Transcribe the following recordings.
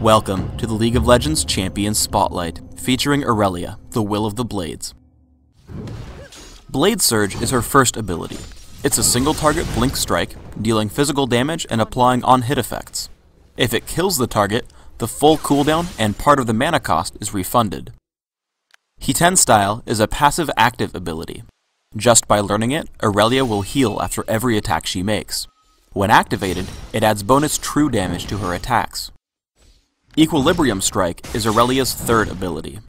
Welcome to the League of Legends Champions Spotlight, featuring Irelia, the Will of the Blades. Blade Surge is her first ability. It's a single target blink strike, dealing physical damage and applying on-hit effects. If it kills the target, the full cooldown and part of the mana cost is refunded. He-10 Style is a passive active ability. Just by learning it, Irelia will heal after every attack she makes. When activated, it adds bonus true damage to her attacks. Equilibrium Strike is Irelia's third ability.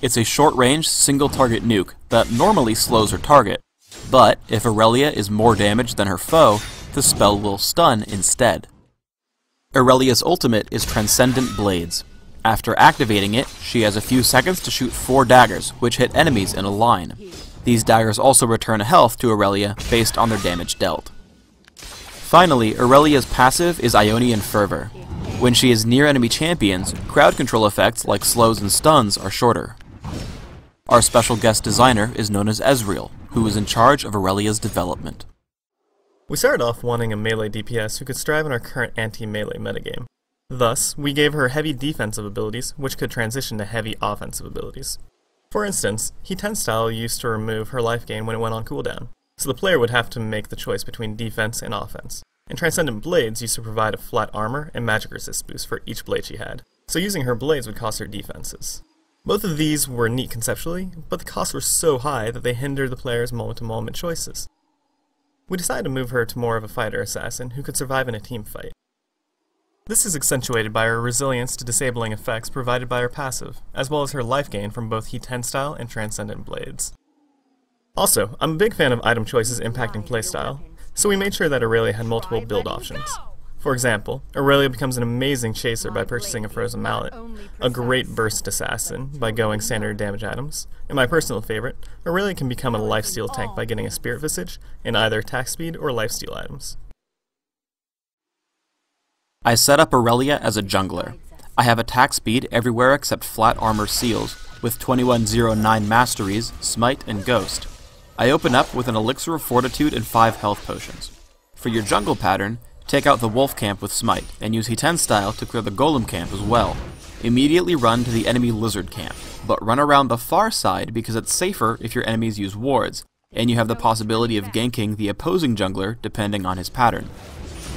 It's a short-range, single-target nuke that normally slows her target, but if Irelia is more damaged than her foe, the spell will stun instead. Irelia's ultimate is Transcendent Blades. After activating it, she has a few seconds to shoot 4 daggers, which hit enemies in a line. These daggers also return health to Irelia based on their damage dealt. Finally, Irelia's passive is Ionian Fervor. When she is near enemy champions, crowd control effects like slows and stuns are shorter. Our special guest designer is known as Ezreal, who is in charge of Irelia's development. We started off wanting a melee DPS who could strive in our current anti-melee metagame. Thus, we gave her heavy defensive abilities, which could transition to heavy offensive abilities. For instance, He-10 Style used to remove her life gain when it went on cooldown, so the player would have to make the choice between defense and offense. And Transcendent Blades used to provide a flat armor and magic resist boost for each blade she had, so using her blades would cost her defenses. Both of these were neat conceptually, but the costs were so high that they hindered the player's moment-to-moment choices. We decided to move her to more of a fighter assassin who could survive in a team fight. This is accentuated by her resilience to disabling effects provided by her passive, as well as her life gain from both He-10 Style and Transcendent Blades. Also, I'm a big fan of item choices impacting playstyle, so we made sure that Irelia had multiple build options. For example, Irelia becomes an amazing chaser by purchasing a Frozen Mallet, a great burst assassin by going standard damage items, and my personal favorite, Irelia can become a lifesteal tank by getting a Spirit Visage in either attack speed or lifesteal items. I set up Irelia as a jungler. I have attack speed everywhere except flat armor seals, with 2109 masteries, smite, and ghost. I open up with an Elixir of Fortitude and 5 health potions. For your jungle pattern, take out the wolf camp with smite, and use He-10 Style to clear the golem camp as well. Immediately run to the enemy lizard camp, but run around the far side because it's safer if your enemies use wards, and you have the possibility of ganking the opposing jungler depending on his pattern.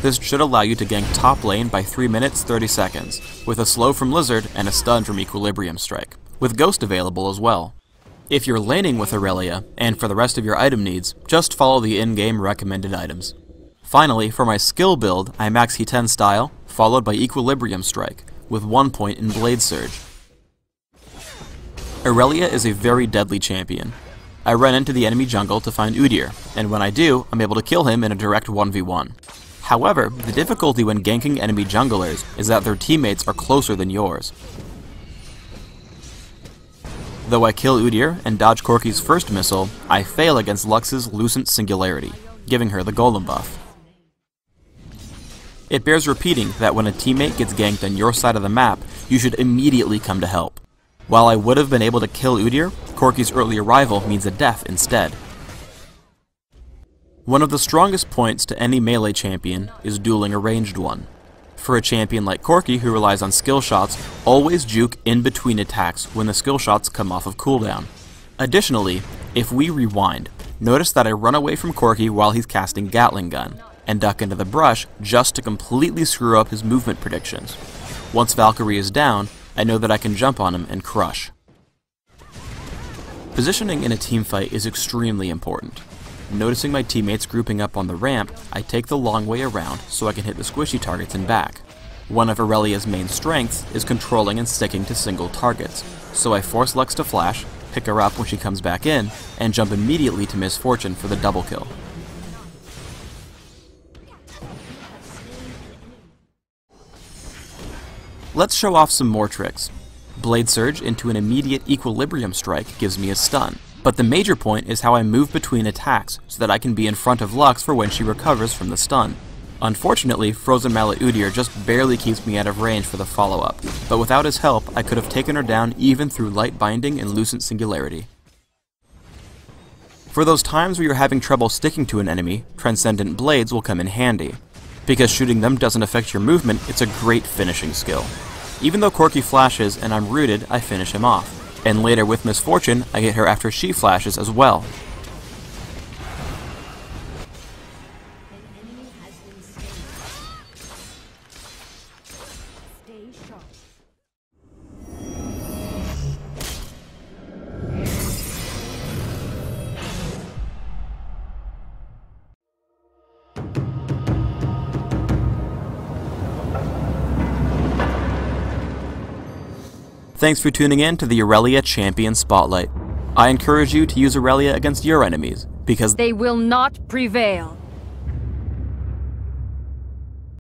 This should allow you to gank top lane by 3 minutes 30 seconds, with a slow from Lizard and a stun from Equilibrium Strike, with Ghost available as well. If you're laning with Irelia, and for the rest of your item needs, just follow the in-game recommended items. Finally, for my skill build, I max He-10 Style, followed by Equilibrium Strike, with 1 point in Blade Surge. Irelia is a very deadly champion. I run into the enemy jungle to find Udyr, and when I do, I'm able to kill him in a direct 1v1. However, the difficulty when ganking enemy junglers is that their teammates are closer than yours. Though I kill Udyr and dodge Corki's first missile, I fail against Lux's Lucent Singularity, giving her the golem buff. It bears repeating that when a teammate gets ganked on your side of the map, you should immediately come to help. While I would have been able to kill Udyr, Corki's early arrival means a death instead. One of the strongest points to any melee champion is dueling a ranged one. For a champion like Corki who relies on skill shots, always juke in between attacks when the skill shots come off of cooldown. Additionally, if we rewind, notice that I run away from Corki while he's casting Gatling Gun, and duck into the brush just to completely screw up his movement predictions. Once Valkyrie is down, I know that I can jump on him and crush. Positioning in a teamfight is extremely important. Noticing my teammates grouping up on the ramp, I take the long way around so I can hit the squishy targets and back. One of Irelia's main strengths is controlling and sticking to single targets, so I force Lux to flash, pick her up when she comes back in, and jump immediately to Miss Fortune for the double kill. Let's show off some more tricks. Blade Surge into an immediate Equilibrium Strike gives me a stun. But the major point is how I move between attacks so that I can be in front of Lux for when she recovers from the stun. Unfortunately, Frozen Mallet Udyr just barely keeps me out of range for the follow-up, but without his help, I could have taken her down even through Light Binding and Lucent Singularity. For those times where you're having trouble sticking to an enemy, Transcendent Blades will come in handy. Because shooting them doesn't affect your movement, it's a great finishing skill. Even though Corky flashes and I'm rooted, I finish him off. And later with Misfortune, I get her after she flashes as well. Thanks for tuning in to the Irelia Champion Spotlight. I encourage you to use Irelia against your enemies, because they will not prevail.